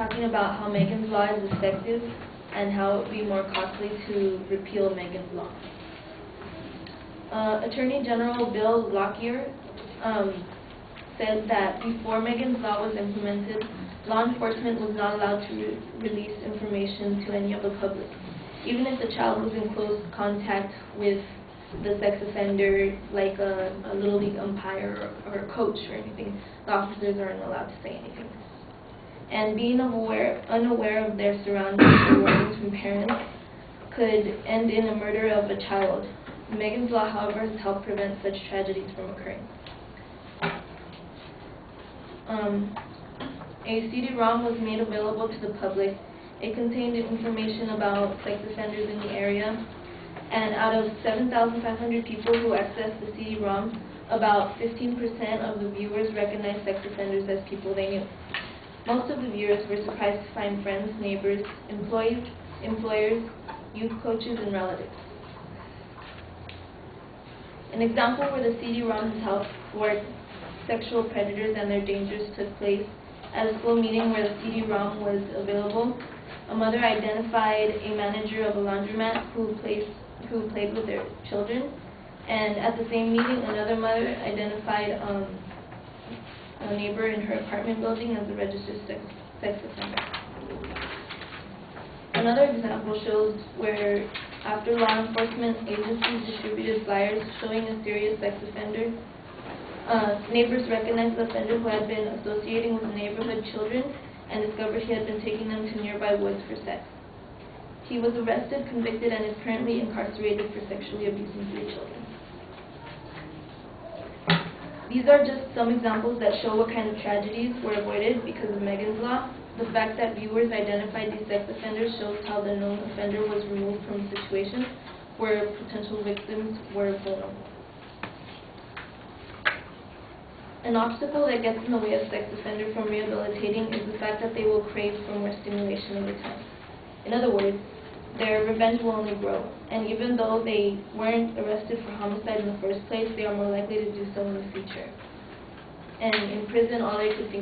talking about how Megan's Law is effective and how it would be more costly to repeal Megan's Law. Attorney General Bill Lockyer said that before Megan's Law was implemented, law enforcement was not allowed to release information to any of the public. Even if the child was in close contact with the sex offender, like a Little League umpire or a coach or anything, the officers aren't allowed to say anything. And being unaware of their surroundings or warnings from parents could end in a murder of a child. Megan's Law, however, has helped prevent such tragedies from occurring. A CD-ROM was made available to the public. It contained information about sex offenders in the area, and out of 7,500 people who accessed the CD-ROM, about 15% of the viewers recognized sex offenders as people they knew. Most of the viewers were surprised to find friends, neighbors, employees, employers, youth coaches, and relatives. An example where the CD-ROM has helped thwart sexual predators and their dangers took place at a school meeting where the CD-ROM was available. A mother identified a manager of a laundromat who played with their children, and at the same meeting, another mother identified a neighbor in her apartment building as a registered sex offender. Another example shows where, after law enforcement agencies distributed flyers showing a serious sex offender, neighbors recognized the offender who had been associating with neighborhood children and discovered he had been taking them to nearby woods for sex. He was arrested, convicted, and is currently incarcerated for sexually abusing 3 children. These are just some examples that show what kind of tragedies were avoided because of Megan's Law. The fact that viewers identified these sex offenders shows how the known offender was removed from situations where potential victims were vulnerable. An obstacle that gets in the way of sex offender from rehabilitating is the fact that they will crave for more stimulation over time. In other words, their revenge will only grow, and even though they weren't arrested for homicide in the first place, they are more likely to do so in the future. And in prison, all they could be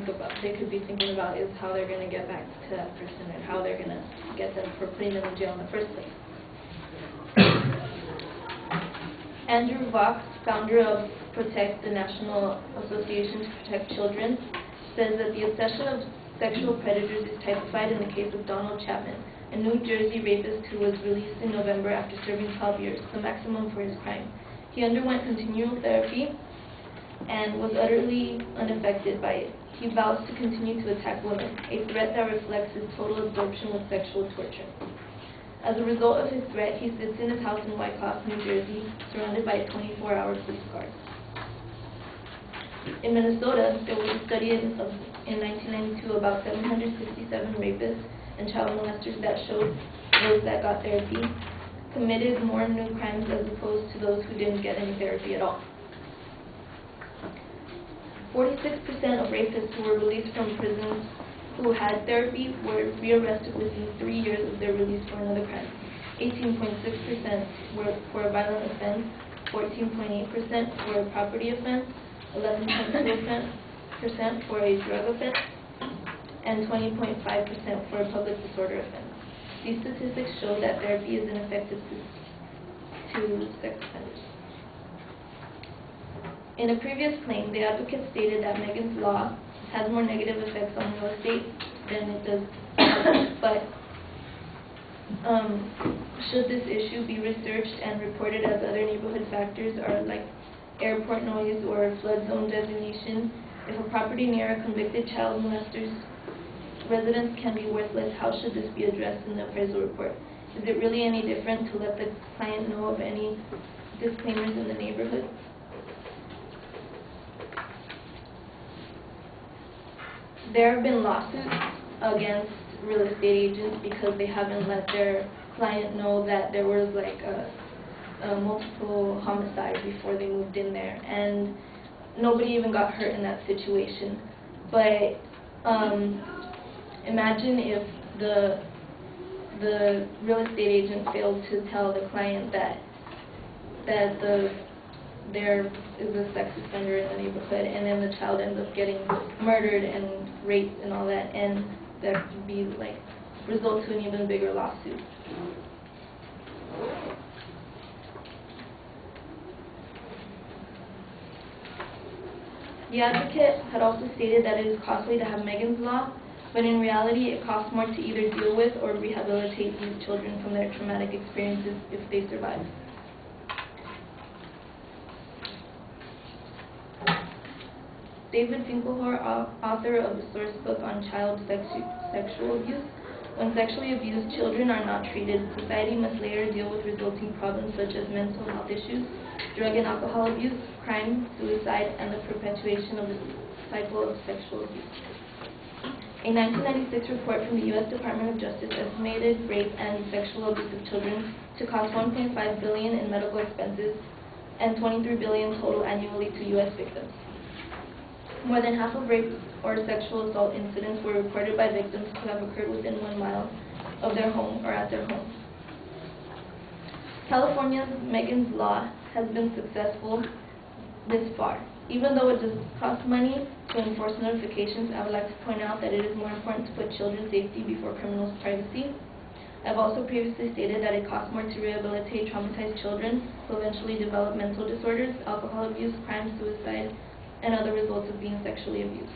thinking about is how they're going to get back to that person and how they're going to get them for putting them in jail in the first place. Andrew Vox, founder of Protect, the National Association to Protect Children, says that the obsession of sexual predators is typified in the case of Donald Chapman, a New Jersey rapist who was released in November after serving 12 years, the maximum for his crime. He underwent continual therapy and was utterly unaffected by it. He vows to continue to attack women, a threat that reflects his total absorption with sexual torture. As a result of his threat, he sits in his house in Wyckoff, New Jersey, surrounded by 24-hour police guards. In Minnesota, there was a study in 1992 about 767 rapists and child molesters that showed those that got therapy committed more new crimes as opposed to those who didn't get any therapy at all. 46% of rapists who were released from prisons who had therapy were rearrested within 3 years of their release for another crime. 18.6% were for a violent offense, 14.8% for a property offense, 11.2% for a drug offense, and 20.5% for a public disorder offense. These statistics show that therapy is ineffective to sex offenders. In a previous claim, the advocate stated that Megan's Law has more negative effects on real estate than it does, but should this issue be researched and reported as other neighborhood factors are like airport noise or flood zone designation? If a property near a convicted child molester's residence can be worthless, how should this be addressed in the appraisal report? Is it really any different to let the client know of any disclaimers in the neighborhood? There have been lawsuits against real estate agents because they haven't let their client know that there was like a multiple homicide before they moved in there, and nobody even got hurt in that situation. But imagine if the real estate agent failed to tell the client that there is a sex offender in the neighborhood, and then the child ends up getting murdered and raped and all that, and that could be result to an even bigger lawsuit. The advocate had also stated that it is costly to have Megan's Law, but in reality it costs more to either deal with or rehabilitate these children from their traumatic experiences if they survive. David Finkelhor, author of the source book on child sexual abuse, when sexually abused children are not treated, society must later deal with resulting problems such as mental health issues, drug and alcohol abuse, crime, suicide, and the perpetuation of the cycle of sexual abuse. A 1996 report from the U.S. Department of Justice estimated rape and sexual abuse of children to cost $1.5 billion in medical expenses and $23 billion total annually to U.S. victims. More than half of rape or sexual assault incidents were reported by victims to have occurred within 1 mile of their home or at their home. California's Megan's Law has been successful this far. Even though it does cost money to enforce notifications, I would like to point out that it is more important to put children's safety before criminals' privacy. I've also previously stated that it costs more to rehabilitate traumatized children who eventually develop mental disorders, alcohol abuse, crime, suicide, and other results of being sexually abused.